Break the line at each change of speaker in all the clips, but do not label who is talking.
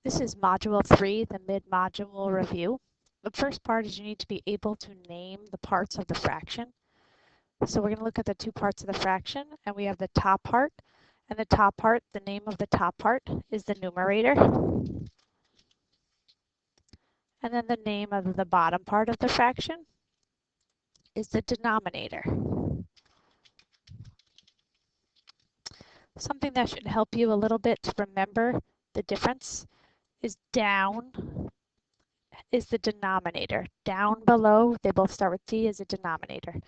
This is Module 3, the mid-module review. The first part is you need to be able to name the parts of the fraction. So we're going to look at the two parts of the fraction, and we have the top part. And the top part, the name of the top part is the numerator. And then the name of the bottom part of the fraction is the denominator. Something that should help you a little bit to remember the difference is down is the denominator. Down below, they both start with D, is a denominator.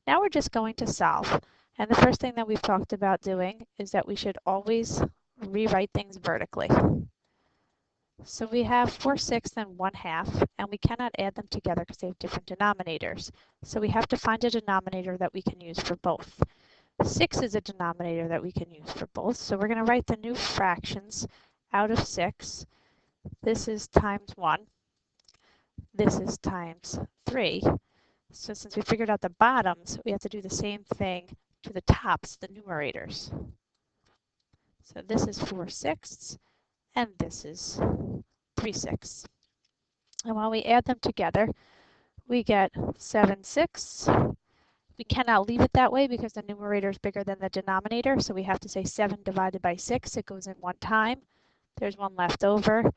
Now we're just going to solve. And the first thing that we've talked about doing is that we should always rewrite things vertically. So we have 4/6 and 1/2, and we cannot add them together because they have different denominators. So we have to find a denominator that we can use for both. 6 is a denominator that we can use for both. So we're going to write the new fractions out of 6. This is times 1. This is times 3. So since we figured out the bottoms, we have to do the same thing to the tops, the numerators. So this is 4/6, and this is 3/6. And when we add them together, we get 7/6. We cannot leave it that way because the numerator is bigger than the denominator, so we have to say 7 divided by 6. It goes in one time. There's one left over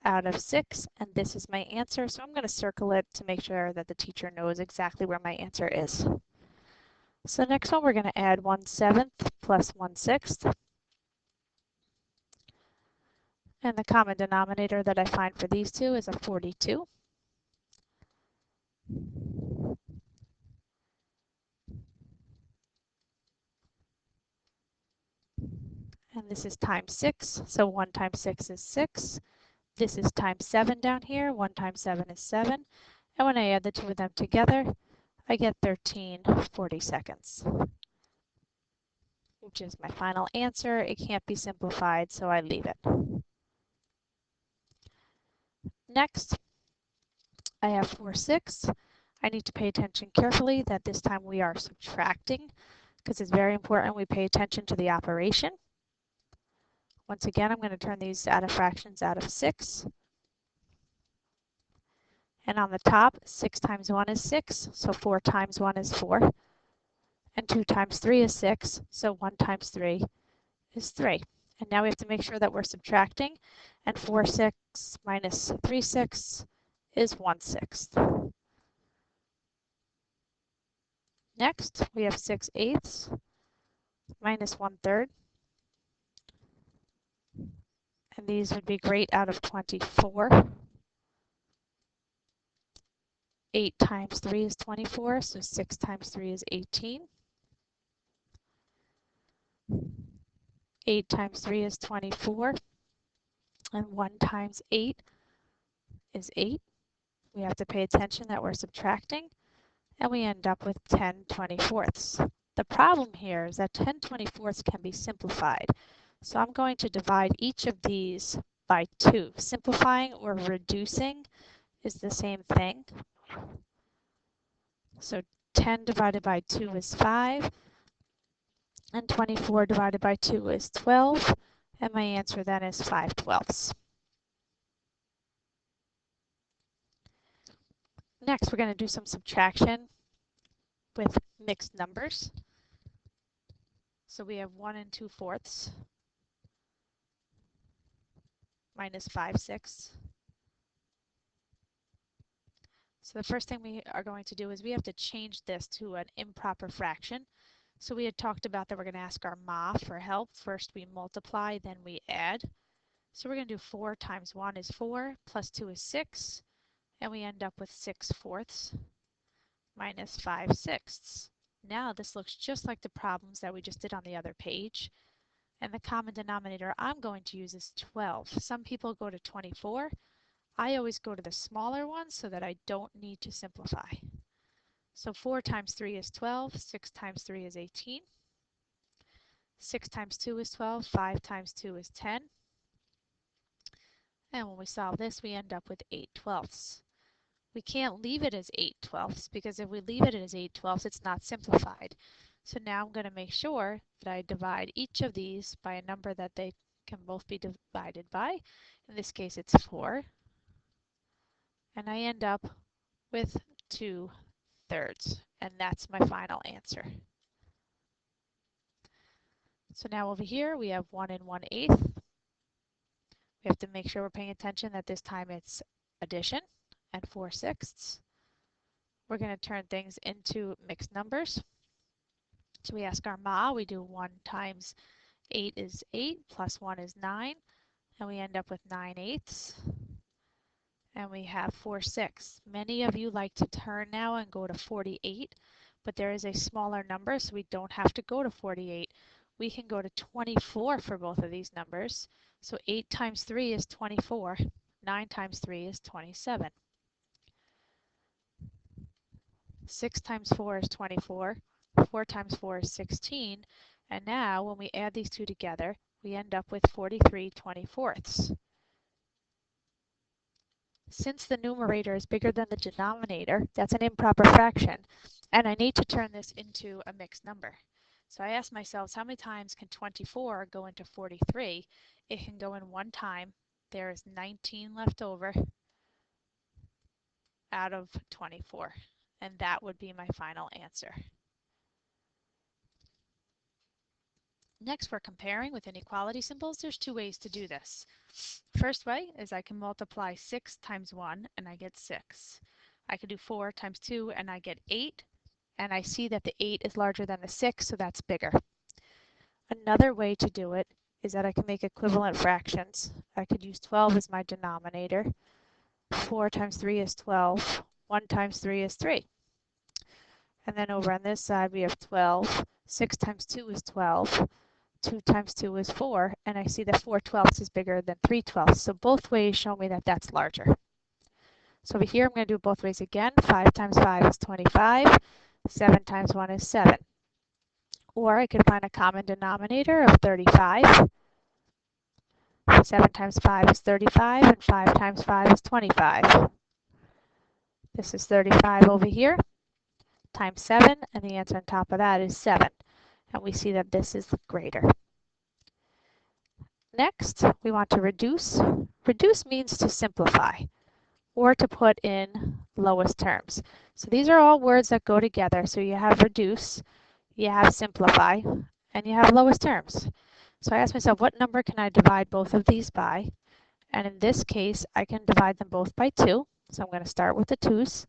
out of 6, and this is my answer. So I'm going to circle it to make sure that the teacher knows exactly where my answer is. So next one, we're going to add 1/7 plus 1/6. And the common denominator that I find for these two is a 42. And this is times 6, so 1 times 6 is 6. This is times 7 down here. 1 times 7 is 7. And when I add the two of them together, I get 13/42, which is my final answer. It can't be simplified, so I leave it. Next, I have 4/6. I need to pay attention carefully that this time we are subtracting because it's very important we pay attention to the operation. Once again, I'm going to turn these out of fractions out of 6. And on the top, 6 times 1 is 6, so 4 times 1 is 4. And 2 times 3 is 6, so 1 times 3 is 3. And now we have to make sure that we're subtracting, and 4/6 minus 3/6 is 1/6. Next, we have 6/8 minus 1/3. And these would be great out of 24. 8 times 3 is 24, so 6 times 3 is 18. 8 times 3 is 24, and 1 times 8 is 8. We have to pay attention that we're subtracting, and we end up with 10/24. The problem here is that 10/24 can be simplified. So I'm going to divide each of these by 2. Simplifying or reducing is the same thing. So 10 divided by 2 is 5, and 24 divided by 2 is 12, and my answer then is 5/12. Next, we're going to do some subtraction with mixed numbers. So we have 1 2/4 minus 5/6. So the first thing we are going to do is we have to change this to an improper fraction. So we had talked about that we're going to ask our ma for help. First we multiply, then we add. So we're going to do 4 times 1 is 4, plus 2 is 6, and we end up with 6/4 minus 5/6. Now this looks just like the problems that we just did on the other page. And the common denominator I'm going to use is 12. Some people go to 24. I always go to the smaller one so that I don't need to simplify. So 4 times 3 is 12, 6 times 3 is 18, 6 times 2 is 12, 5 times 2 is 10. And when we solve this, we end up with 8/12. We can't leave it as 8/12 because if we leave it as 8/12, it's not simplified. So now I'm going to make sure that I divide each of these by a number that they can both be divided by. In this case, it's 4. And I end up with 2/3. And that's my final answer. So now over here, we have 1 1/8. We have to make sure we're paying attention that this time it's addition and 4/6. We're going to turn things into mixed numbers. So we ask our ma, we do 1 times 8 is 8, plus 1 is 9, and we end up with 9/8. And we have 4/6. Many of you like to turn now and go to 48, but there is a smaller number, so we don't have to go to 48. We can go to 24 for both of these numbers. So 8 times 3 is 24. 9 times 3 is 27. 6 times 4 is 24. 4 times 4 is 16. And now when we add these two together, we end up with 43/24. Since the numerator is bigger than the denominator, that's an improper fraction, and I need to turn this into a mixed number. So I asked myself, how many times can 24 go into 43? It can go in one time. There is 19 left over out of 24, and that would be my final answer. Next, we're comparing with inequality symbols. There's two ways to do this. First way is I can multiply 6 times 1 and I get 6. I can do 4 times 2 and I get 8, and I see that the 8 is larger than the 6, so that's bigger. Another way to do it is that I can make equivalent fractions. I could use 12 as my denominator. 4 times 3 is 12. 1 times 3 is 3. And then over on this side we have 12. 6 times 2 is 12. 2 times 2 is 4, and I see that 4/12 is bigger than 3/12. So both ways show me that that's larger. So over here I'm going to do it both ways again. 5 times 5 is 25. 7 times 1 is 7. Or I could find a common denominator of 35. 7 times 5 is 35, and 5 times 5 is 25. This is 35 over here times 7, and the answer on top of that is 7. And we see that this is greater. Next, we want to reduce. Reduce means to simplify or to put in lowest terms. So these are all words that go together. So you have reduce, you have simplify, and you have lowest terms. So I asked myself, what number can I divide both of these by? And in this case, I can divide them both by 2. So I'm going to start with the 2's,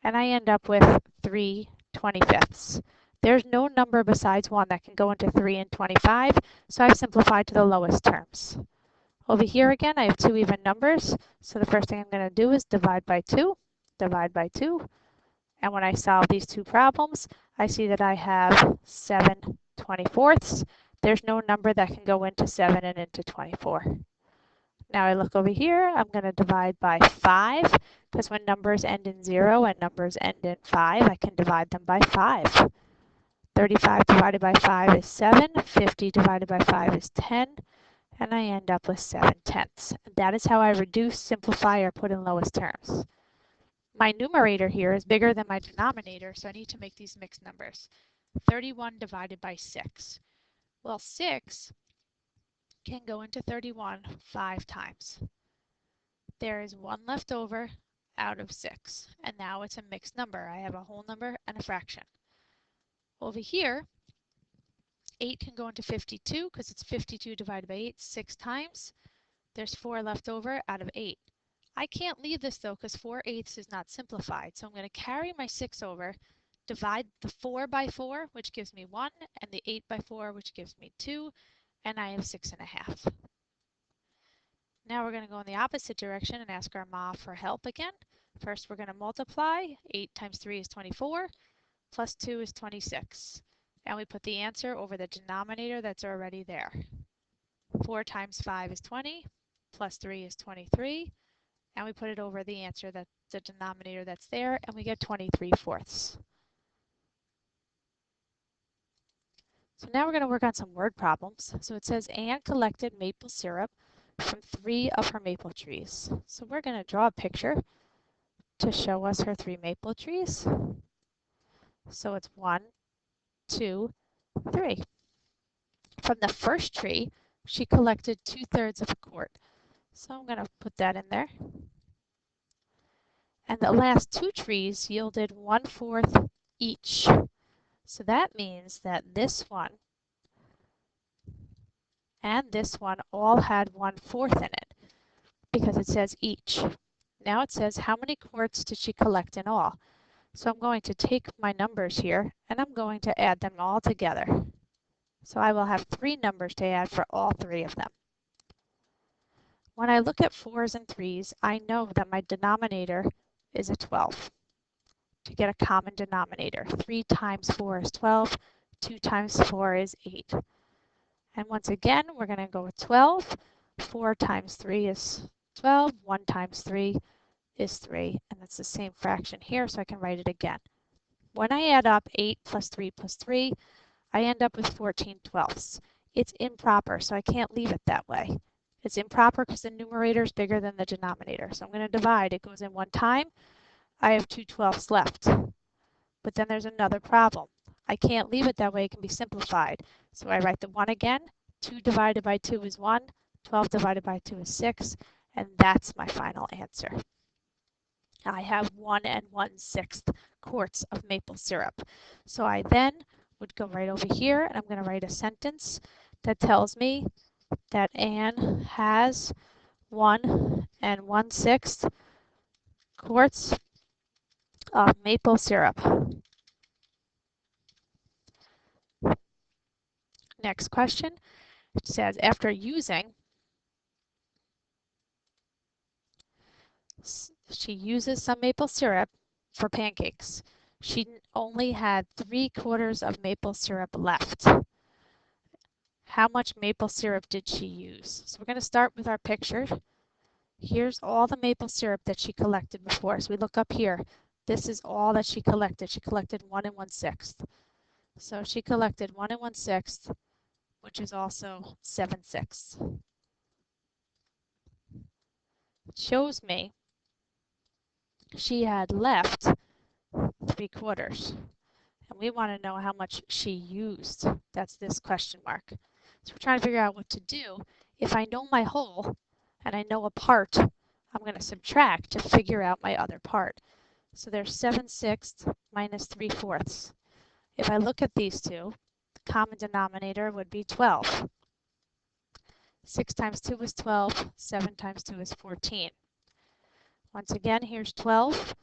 and I end up with 3/25. There's no number besides 1 that can go into 3 and 25, so I've simplified to the lowest terms. Over here again, I have two even numbers, so the first thing I'm going to do is divide by 2, and when I solve these two problems, I see that I have 7/24. There's no number that can go into 7 and into 24. Now I look over here, I'm going to divide by 5, because when numbers end in 0 and numbers end in 5, I can divide them by 5. 35 divided by 5 is 7, 50 divided by 5 is 10, and I end up with 7/10. That is how I reduce, simplify, or put in lowest terms. My numerator here is bigger than my denominator, so I need to make these mixed numbers. 31 divided by 6. Well, 6 can go into 31 5 times. There is 1 left over out of 6, and now it's a mixed number. I have a whole number and a fraction. Over here, 8 can go into 52 because it's 52 divided by 8 6 times. There's 4 left over out of 8. I can't leave this though because 4/8 is not simplified, so I'm going to carry my 6 over, divide the 4 by 4, which gives me 1, and the 8 by 4, which gives me 2, and I have 6.5. Now we're going to go in the opposite direction and ask our ma for help again. First we're going to multiply. 8 times 3 is 24, plus 2 is 26. And we put the answer over the denominator that's already there. 4 times 5 is 20, plus 3 is 23, and we put it over the answer, that the denominator that's there, and we get 23/4. So now we're going to work on some word problems. So it says Anne collected maple syrup from 3 of her maple trees. So we're going to draw a picture to show us her 3 maple trees. So it's 1, 2, 3. From the first tree, she collected 2/3 of a quart. So I'm going to put that in there. And the last two trees yielded 1/4 each. So that means that this one and this one all had 1/4 in it because it says each. Now it says how many quarts did she collect in all? So I'm going to take my numbers here and I'm going to add them all together. So I will have three numbers to add for all three of them. When I look at 4s and 3s, I know that my denominator is a 12. To get a common denominator, 3 times 4 is 12, 2 times 4 is 8. And once again, we're going to go with 12. 4 times 3 is 12. 1 times 3 is 3. And that's the same fraction here, so I can write it again. When I add up 8 plus 3 plus 3, I end up with 14/12. It's improper, so I can't leave it that way. It's improper because the numerator is bigger than the denominator. So I'm going to divide. It goes in one time. I have 2/12 left. But then there's another problem. I can't leave it that way. It can be simplified. So I write the 1 again. 2 divided by 2 is 1. 12 divided by 2 is 6. And that's my final answer. I have 1 1/6 quarts of maple syrup. So I then would go right over here and I'm going to write a sentence that tells me that Anne has 1 1/6 quarts of maple syrup. Next question. It says, after using, she uses some maple syrup for pancakes. She only had 3/4 of maple syrup left. How much maple syrup did she use? So we're going to start with our picture. Here's all the maple syrup that she collected before. So we look up here. This is all that she collected. She collected 1 1/6. So she collected 1 1/6, which is also 7/6. It shows me she had left 3/4. And we want to know how much she used. That's this question mark. So we're trying to figure out what to do. If I know my whole and I know a part, I'm going to subtract to figure out my other part. So there's 7/6 minus 3/4. If I look at these two, the common denominator would be 12. 6 times 2 is 12. 7 times 2 is 14. Once again, here's 12.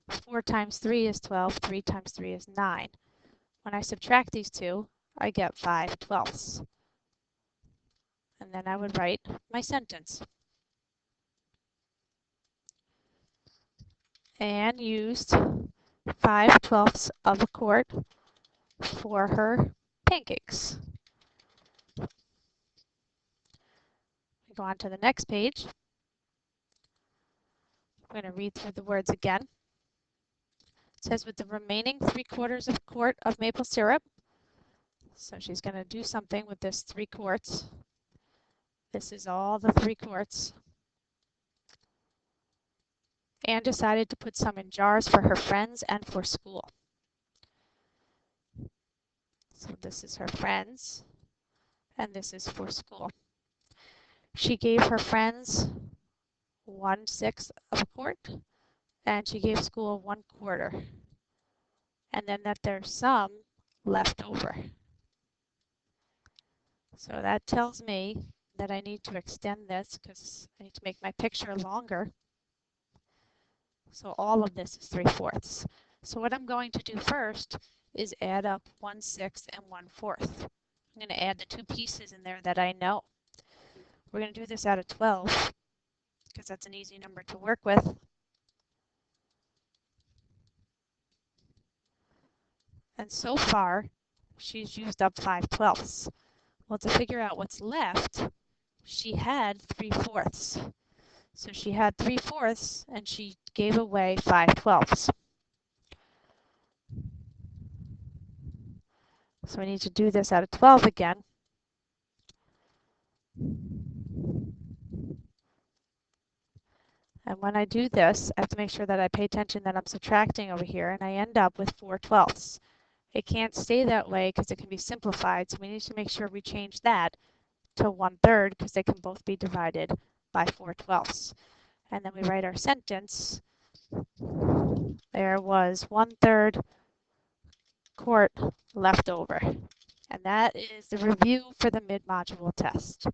4 times 3 is 12. 3 times 3 is 9. When I subtract these two, I get 5/12. And then I would write my sentence. Anne used 5/12 of a quart for her pancakes. We go on to the next page. I'm going to read through the words again. It says with the remaining 3/4 of a quart of maple syrup. So she's going to do something with this 3 quarts. This is all the 3 quarts. Anne decided to put some in jars for her friends and for school. So this is her friends, and this is for school. She gave her friends 1/6 of a quart, and she gave school 1/4. And then that there's some left over. So that tells me that I need to extend this because I need to make my picture longer. So all of this is 3/4. So what I'm going to do first is add up 1/6 and 1/4. I'm going to add the two pieces in there that I know. We're going to do this out of 12 because that's an easy number to work with. And so far, she's used up 5/12. Well, to figure out what's left, she had 3/4. So she had 3/4 and she gave away 5/12. So we need to do this out of 12 again. And when I do this, I have to make sure that I pay attention that I'm subtracting over here, and I end up with 4/12. It can't stay that way because it can be simplified, so we need to make sure we change that to 1/3 because they can both be divided by 4/12. And then we write our sentence. There was 1/3 quart left over. And that is the review for the mid-module test.